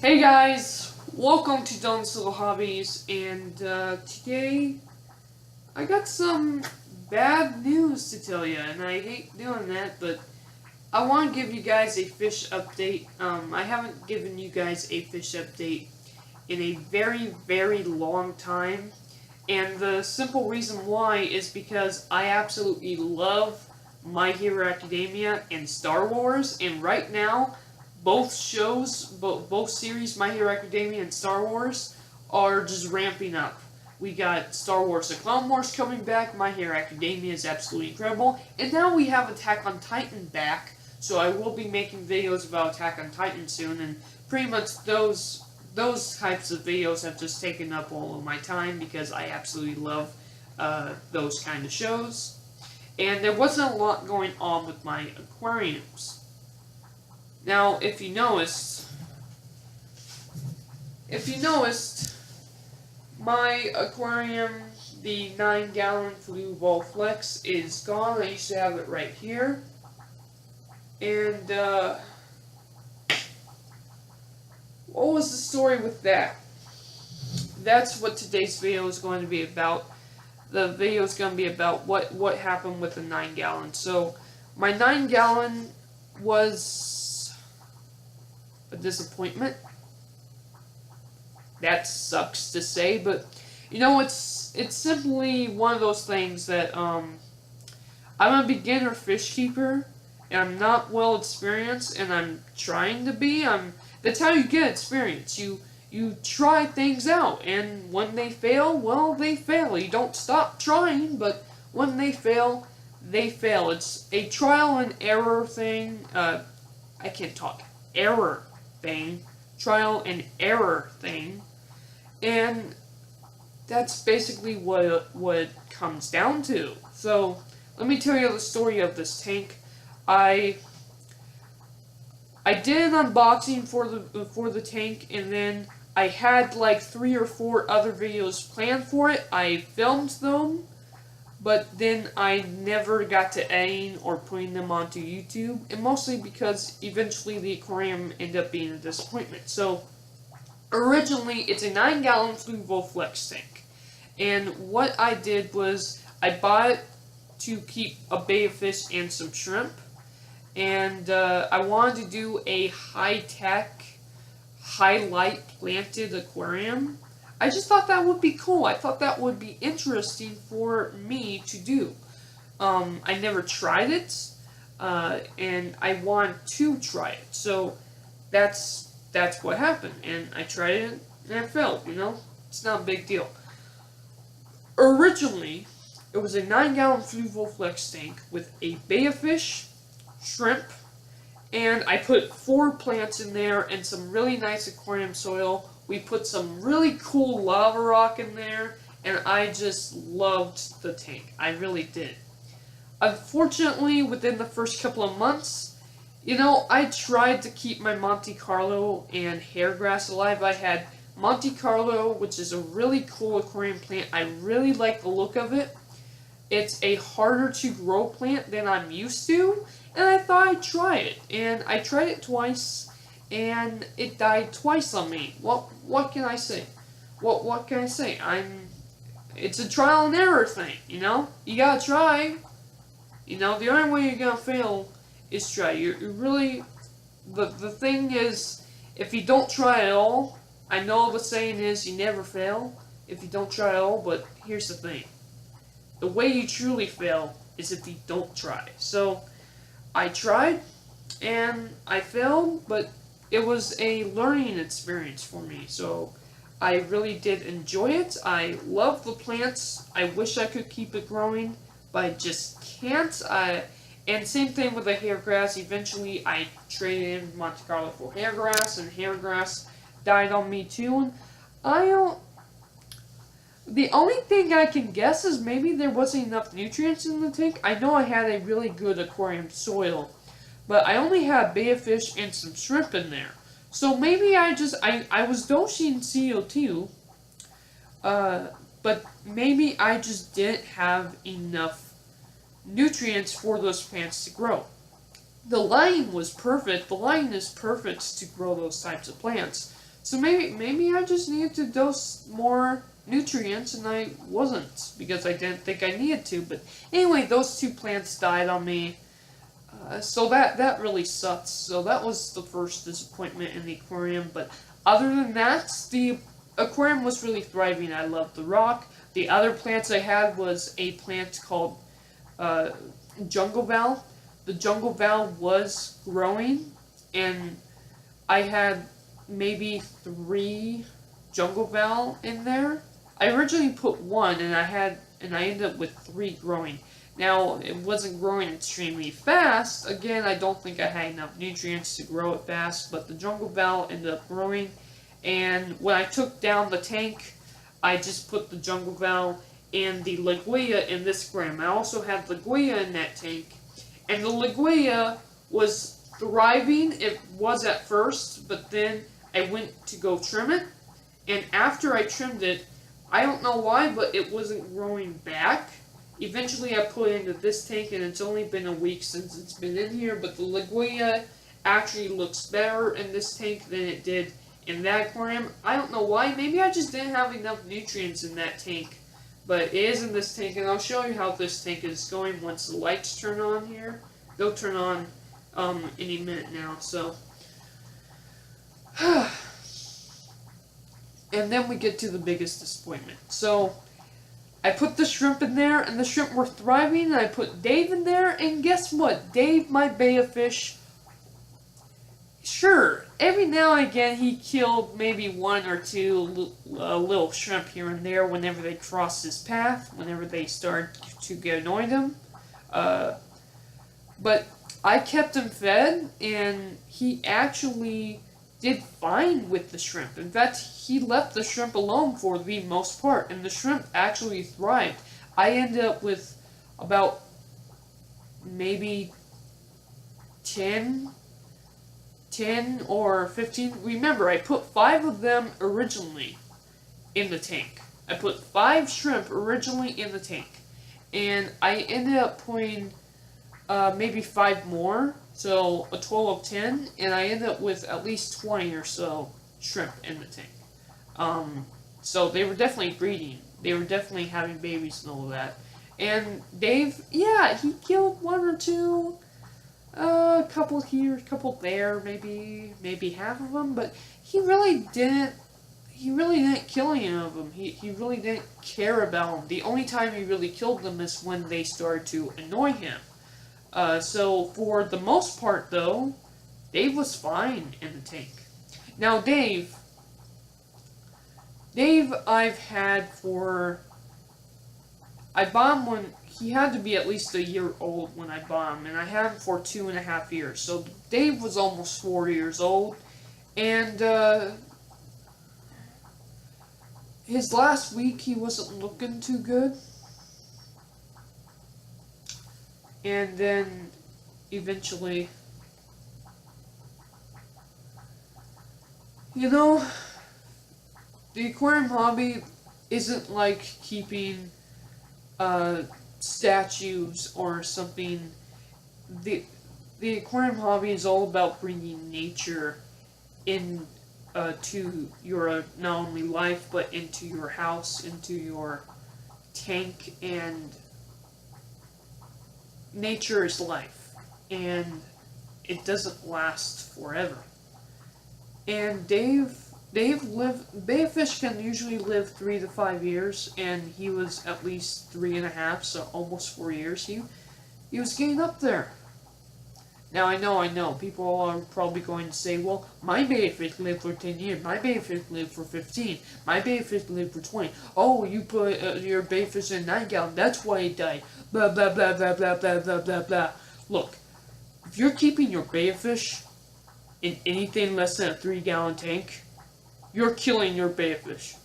Hey guys, welcome to Don's Little Hobbies, and today I got some bad news to tell you, and I hate doing that, but I want to give you guys a fish update. I haven't given you guys a fish update in a very, very long time, and the simple reason why is because I absolutely love My Hero Academia and Star Wars, and right now both shows, both series, My Hero Academia and Star Wars, are just ramping up. We got Star Wars: The Clone Wars coming back. My Hero Academia is absolutely incredible, and now we have Attack on Titan back. So I will be making videos about Attack on Titan soon, and pretty much those types of videos have just taken up all of my time because I absolutely love those kind of shows. And there wasn't a lot going on with my aquariums. Now, if you noticed, my aquarium, the 9-gallon Blue Ball Flex, is gone. I used to have it right here. And, what was the story with that? That's what today's video is going to be about. The video is going to be about what happened with the 9-gallon. So, my 9-gallon was a disappointment. That sucks to say, but you know, it's simply one of those things that I'm a beginner fish keeper, and I'm not well experienced, and I'm trying to be. That's how you get experience. You try things out, and when they fail, well, they fail. You don't stop trying, but when they fail, they fail. It's a trial and error thing. I can't talk. Trial and error thing, and that's basically what it comes down to. So let me tell you the story of this tank. I did an unboxing for the tank, and then I had like 3 or 4 other videos planned for it. I filmed them, but then I never got to editing or putting them onto YouTube, and mostly because eventually the aquarium ended up being a disappointment. So, originally, it's a 9-gallon Blue Flex tank, and what I did was, I bought it to keep a betta fish and some shrimp, and I wanted to do a high-tech, high-light planted aquarium. I just thought that would be cool. I thought that would be interesting for me to do. I never tried it, and I want to try it. So that's what happened. And I tried it, and I failed. You know, it's not a big deal. Originally, it was a 9-gallon Blue Flex tank with a betta fish, shrimp, and I put 4 plants in there and some really nice aquarium soil. We put some really cool lava rock in there, and I just loved the tank. I really did. Unfortunately, within the first couple of months, you know, I tried to keep my Monte Carlo and hairgrass alive. I had Monte Carlo, which is a really cool aquarium plant. I really like the look of it. It's a harder to grow plant than I'm used to, and I thought I'd try it. And I tried it twice, and it died twice on me. What can I say? What can I say? It's a trial and error thing, you know? You gotta try. You know, the only way you're gonna fail is try. You're really, the thing is, if you don't try at all, I know the saying is you never fail if you don't try at all, but here's the thing. The way you truly fail is if you don't try. So, I tried, and I failed, but it was a learning experience for me, so I really did enjoy it. I love the plants. I wish I could keep it growing, but I just can't. And same thing with the hairgrass. Eventually, I traded in Monte Carlo for hairgrass, and hairgrass died on me too. And the only thing I can guess is maybe there wasn't enough nutrients in the tank. I know I had a really good aquarium soil, but I only had betta fish and some shrimp in there. So maybe I was dosing CO2, but maybe I just didn't have enough nutrients for those plants to grow. The lighting was perfect. The lighting is perfect to grow those types of plants. So maybe I just needed to dose more nutrients and I wasn't because I didn't think I needed to. But anyway, those two plants died on me. So that really sucks. So that was the first disappointment in the aquarium. But other than that, the aquarium was really thriving. I loved the rock. The other plants I had was a plant called Jungle Val. The Jungle Val was growing, and I had maybe 3 Jungle Val in there. I originally put 1, and I ended up with 3 growing. Now, it wasn't growing extremely fast. Again, I don't think I had enough nutrients to grow it fast, but the Jungle Val ended up growing. And when I took down the tank, I just put the Jungle Val and the Liguilla in this aquarium. I also had Liguilla in that tank. And the Liguilla was thriving. It was at first, but then I went to go trim it. And after I trimmed it, I don't know why, but it wasn't growing back. Eventually I put it into this tank, and it's only been a week since it's been in here, but the Liguilla actually looks better in this tank than it did in that aquarium. I don't know why. Maybe I just didn't have enough nutrients in that tank. But it is in this tank, and I'll show you how this tank is going once the lights turn on here. They'll turn on any minute now, so. And then we get to the biggest disappointment. So, I put the shrimp in there, and the shrimp were thriving, and I put Dave in there, and guess what? Dave, my betta fish, sure, every now and again he killed maybe 1 or 2 little shrimp here and there whenever they crossed his path, whenever they started to get annoyed him. But I kept him fed, and he actually did fine with the shrimp. In fact, he left the shrimp alone for the most part, and the shrimp actually thrived. I ended up with about maybe 10 or 15. Remember, I put 5 of them originally in the tank. I put 5 shrimp originally in the tank. And I ended up putting maybe 5 more, so a total of 10, and I ended up with at least 20 or so shrimp in the tank. So they were definitely breeding. They were definitely having babies and all of that. And Dave, yeah, he killed 1 or 2, a couple here, a couple there, maybe half of them, but he really didn't kill any of them. He really didn't care about them. The only time he really killed them is when they started to annoy him. So for the most part, though, Dave was fine in the tank. Now, Dave I've had for... I bought him when he had to be at least a year old when I bought him, and I had him for 2.5 years. So Dave was almost 4 years old, and his last week he wasn't looking too good. And then eventually, you know, the aquarium hobby isn't like keeping statues or something. The aquarium hobby is all about bringing nature in to your not only life but into your house, into your tank, and nature is life, and it doesn't last forever. And Dave betta fish can usually live 3 to 5 years, and he was at least 3.5, so almost 4 years. He was getting up there. Now I know, people are probably going to say, well, my betta fish lived for 10 years, my betta fish lived for 15, my betta fish lived for 20. Oh, you put your betta fish in a 9-gallon, that's why it died. Blah, blah, blah, blah, blah, blah, blah, blah, blah. Look, if you're keeping your betta fish in anything less than a 3-gallon tank, you're killing your betta fish.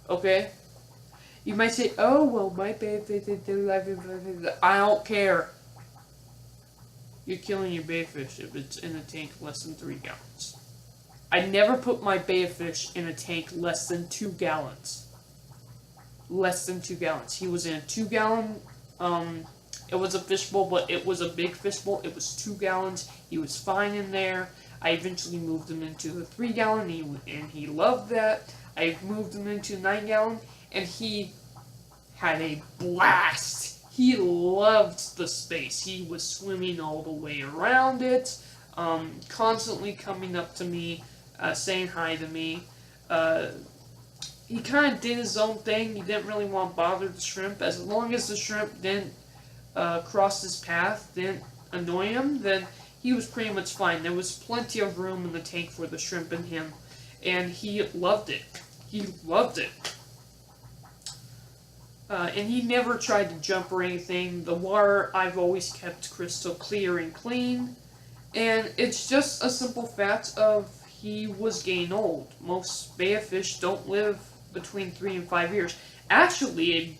Okay? You might say, oh, well, my betta fish is alive. I don't care. You're killing your betta fish if it's in a tank less than 3 gallons. I never put my betta fish in a tank less than 2 gallons. Less than 2 gallons. He was in a 2-gallon, it was a fishbowl, but it was a big fishbowl. It was 2 gallons. He was fine in there. I eventually moved him into the 3-gallon, and he loved that. I moved him into 9-gallon, and he had a blast. He loved the space. He was swimming all the way around it, constantly coming up to me, saying hi to me. He kind of did his own thing. He didn't really want to bother the shrimp. As long as the shrimp didn't cross his path, didn't annoy him, then he was pretty much fine. There was plenty of room in the tank for the shrimp and him, and he loved it. He loved it. And he never tried to jump or anything. The water I've always kept crystal clear and clean. And it's just a simple fact of he was getting old. Most betta fish don't live between 3 and 5 years. Actually,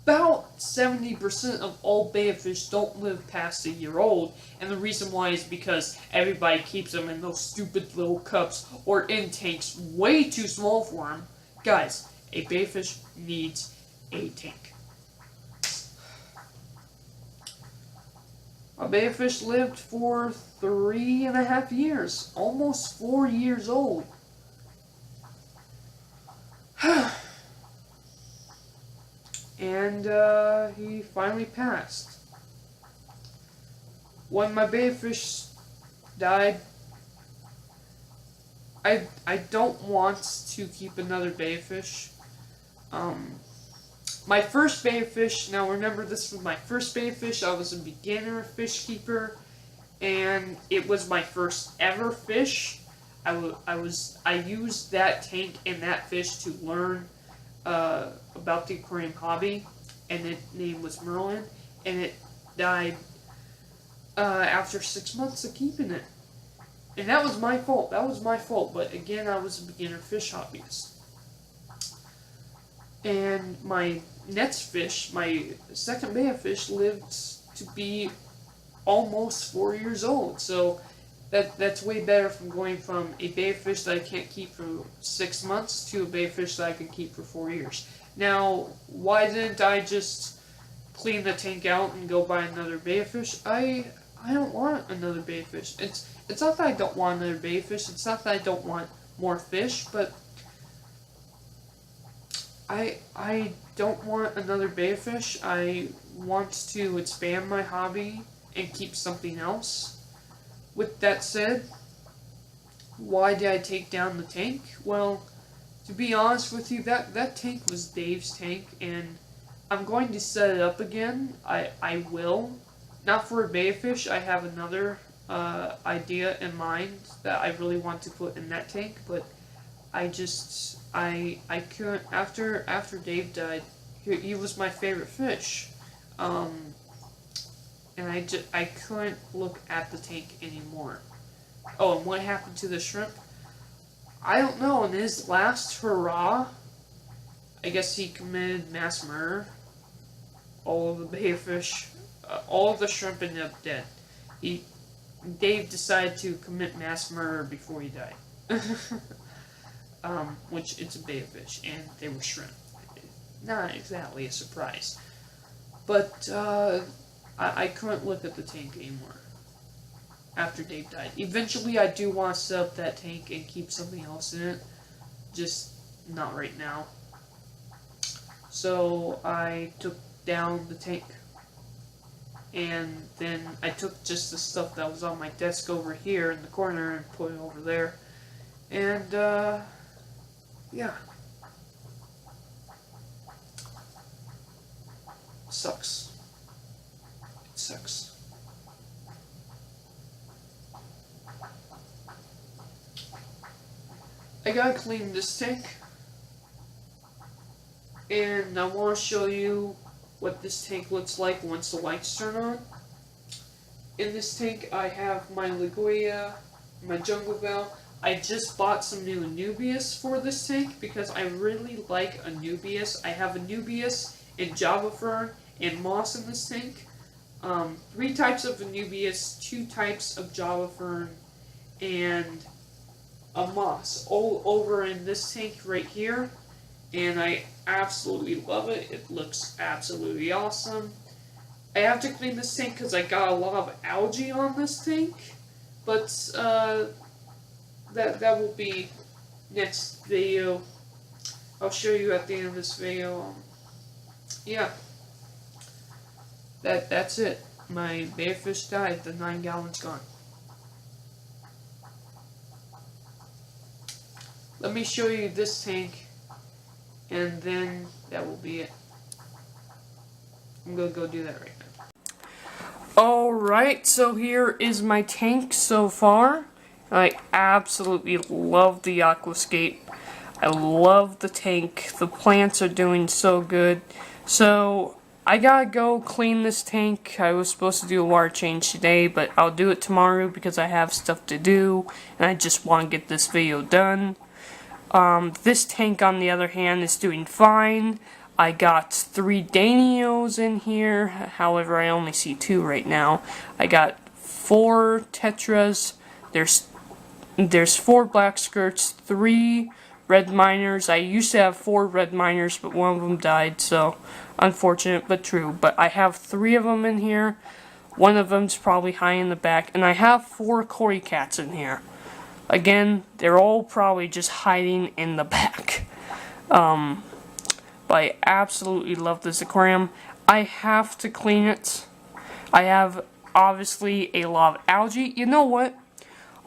about 70% of all betta fish don't live past a year old, and the reason why is because everybody keeps them in those stupid little cups or in tanks way too small for them. Guys, a betta fish needs a tank. A betta fish lived for 3.5 years, almost 4 years old. And he finally passed. When my betta fish died, I don't want to keep another betta fish. My first betta fish, now remember this was my first betta fish, I was a beginner fish keeper, and it was my first ever fish. I used that tank and that fish to learn about the aquarium hobby, and its name was Merlin, and it died after 6 months of keeping it. And that was my fault, but again, I was a beginner fish hobbyist. And my next fish, my second betta fish, lived to be almost 4 years old, so that's way better from going from a betta fish that I can't keep for 6 months to a betta fish that I can keep for 4 years. Now, why didn't I just clean the tank out and go buy another betta fish? I don't want another betta fish. It's not that I don't want another betta fish. It's not that I don't want more fish, but I don't want another betta fish. I want to expand my hobby and keep something else. With that said, why did I take down the tank? Well, to be honest with you, that tank was Dave's tank, and I'm going to set it up again. I will. Not for a betta fish. I have another idea in mind that I really want to put in that tank, but I couldn't, after Dave died, he was my favorite fish. And I couldn't look at the tank anymore. Oh, and what happened to the shrimp? I don't know. In his last hurrah, I guess he committed mass murder. All of the betta fish, all of the shrimp ended up dead. Dave decided to commit mass murder before he died. Which it's a betta fish, and they were shrimp. Not exactly a surprise. But, I couldn't look at the tank anymore after Dave died. Eventually, I do want to set up that tank and keep something else in it, just not right now. So I took down the tank, and then I took just the stuff that was on my desk over here in the corner and put it over there, and yeah. Sucks. Sucks. I gotta clean this tank, and I want to show you what this tank looks like once the lights turn on. In this tank I have my Liguia, my Jungle Belle. I just bought some new Anubias for this tank because I really like Anubias. I have Anubias and Java Fern and Moss in this tank. 3 types of Anubias, 2 types of Java Fern, and a Moss all over in this tank right here, and I absolutely love it. It looks absolutely awesome. I have to clean this tank because I got a lot of algae on this tank, But that will be next video. I'll show you at the end of this video. Yeah, that's it. My bearfish died. The 9 gallons gone. Let me show you this tank, and then that will be it. I'm gonna go do that right now. Alright, so here is my tank so far. I absolutely love the aquascape. I love the tank. The plants are doing so good. So I gotta go clean this tank. I was supposed to do a water change today, but I'll do it tomorrow because I have stuff to do and I just want to get this video done. This tank, on the other hand, is doing fine. I got 3 Danios in here. However, I only see 2 right now. I got 4 Tetras. There's 4 black skirts, 3 red miners. I used to have 4 red miners, but one of them died, so unfortunate but true. But I have 3 of them in here. One of them's probably high in the back, and I have 4 Cory cats in here. Again, they're all probably just hiding in the back. But I absolutely love this aquarium. I have to clean it. I have, obviously, a lot of algae. You know what?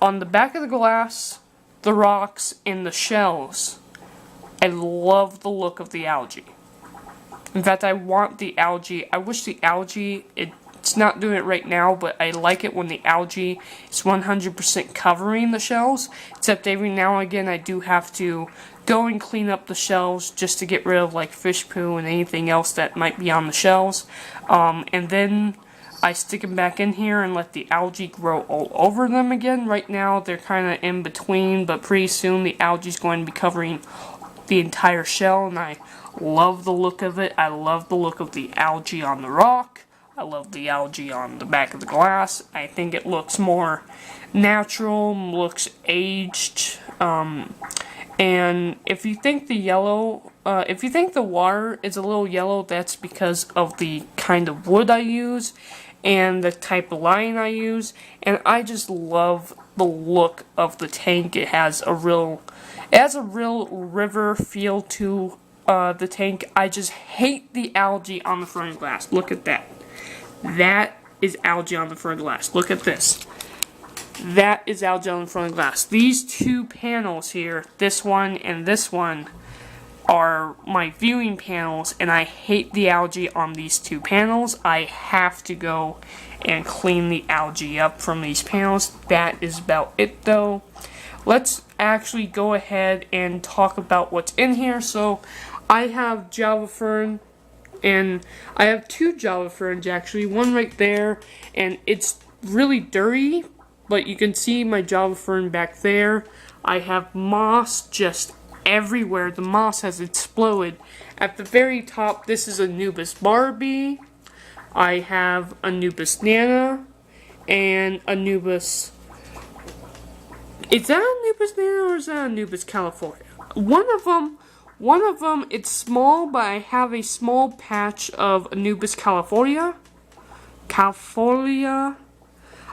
On the back of the glass, the rocks, and the shells, I love the look of the algae. In fact, I want the algae. I wish the algae, it's not doing it right now, but I like it when the algae is 100% covering the shells. Except every now and again I do have to go and clean up the shells just to get rid of like fish poo and anything else that might be on the shells. And then I stick them back in here and let the algae grow all over them again. Right now they're kind of in between, but pretty soon the algae is going to be covering the entire shell, and I love the look of it. I love the look of the algae on the rock. I love the algae on the back of the glass. I think it looks more natural, looks aged. And if you think the yellow, if you think the water is a little yellow, that's because of the kind of wood I use and the type of line I use. And I just love the look of the tank. It has a real river feel to the tank. I just hate the algae on the front glass. Look at that. That is algae on the front glass. Look at this. That is algae on the front glass. These 2 panels here, this one and this one, are my viewing panels, and I hate the algae on these 2 panels. I have to go and clean the algae up from these panels. That is about it, though. Let's actually go ahead and talk about what's in here. So, I have Java Fern, and I have 2 Java Ferns actually, one right there, and it's really dirty, but you can see my Java Fern back there. I have moss just everywhere. The moss has exploded. At the very top, this is Anubis Barbie. I have Anubis Nana, and Anubis... Is that Anubis Nana or is that Anubis California? One of them, it's small, but I have a small patch of Anubis California.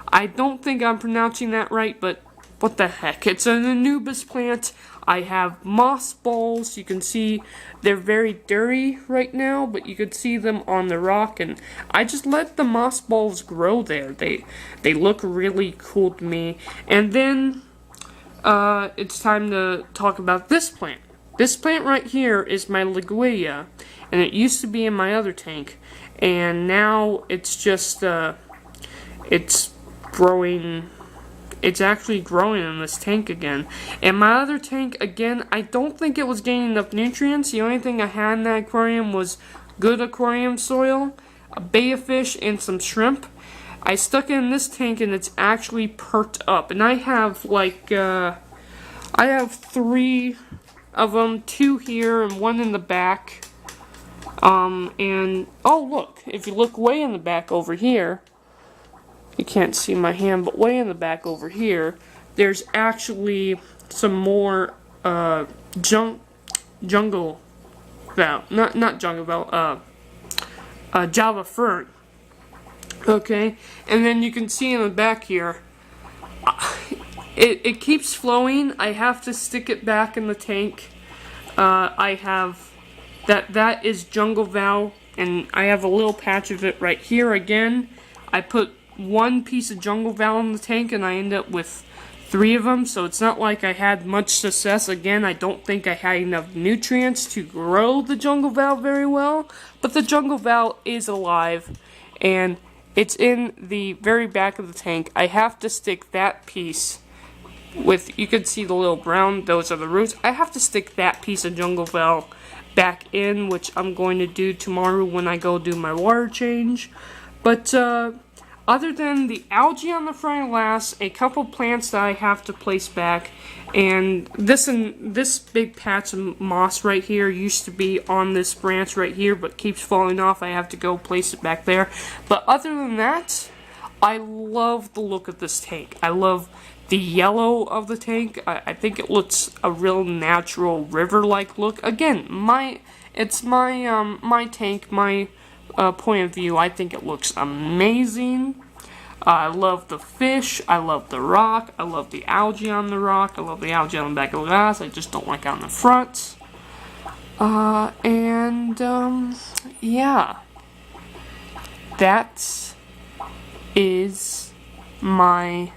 I don't think I'm pronouncing that right, but what the heck. It's an Anubis plant. I have moss balls. You can see they're very dirty right now, but you can see them on the rock, and I just let the moss balls grow there. They look really cool to me. And then it's time to talk about this plant. This plant right here is my Liguilla, and it used to be in my other tank, and now it's just, it's growing, it's actually growing in this tank again. And my other tank, again, I don't think it was getting enough nutrients. The only thing I had in that aquarium was good aquarium soil, a betta fish, and some shrimp. I stuck it in this tank, and it's actually perked up, and I have, like, I have 3 of them, 2 here and 1 in the back. And oh look, if you look way in the back over here, you can't see my hand, but way in the back over here, there's actually some more jungle val, not jungle val, Java Fern. Okay, and then you can see in the back here, it keeps flowing. I have to stick it back in the tank. I have that is Jungle Val, and I have a little patch of it right here again. I put one piece of Jungle Val in the tank and I end up with 3 of them, so it's not like I had much success. Again, I don't think I had enough nutrients to grow the Jungle Val very well, but the Jungle Val is alive, and it's in the very back of the tank. I have to stick that piece with, you can see the little brown, those are the roots. I have to stick that piece of Jungle Val back in, which I'm going to do tomorrow when I go do my water change. But other than the algae on the Phrynolas, a couple plants that I have to place back, and this big patch of moss right here used to be on this branch right here, but keeps falling off. I have to go place it back there. But other than that, I love the look of this tank. I love the yellow of the tank. I think it looks a real natural river-like look. Again, it's my tank, my point of view. I think it looks amazing. I love the fish. I love the rock. I love the algae on the rock. I love the algae on the back of the glass. I just don't like it on the front. Yeah. That is my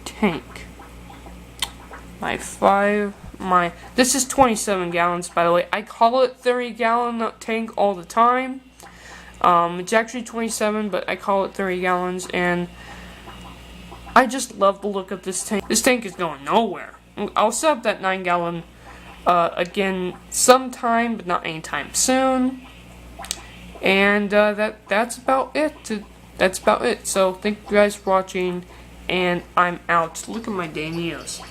tank. This is 27 gallons, by the way. I call it 30-gallon tank all the time. It's actually 27, but I call it 30 gallons, and I just love the look of this tank. This tank is going nowhere. I'll set up that 9-gallon again sometime, but not anytime soon. And that's about it. That's about it. So thank you guys for watching, and I'm out. Look at my Danios.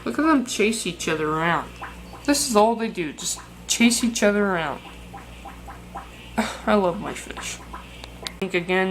Look at them chase each other around. This is all they do, just chase each other around. I love my fish. Again,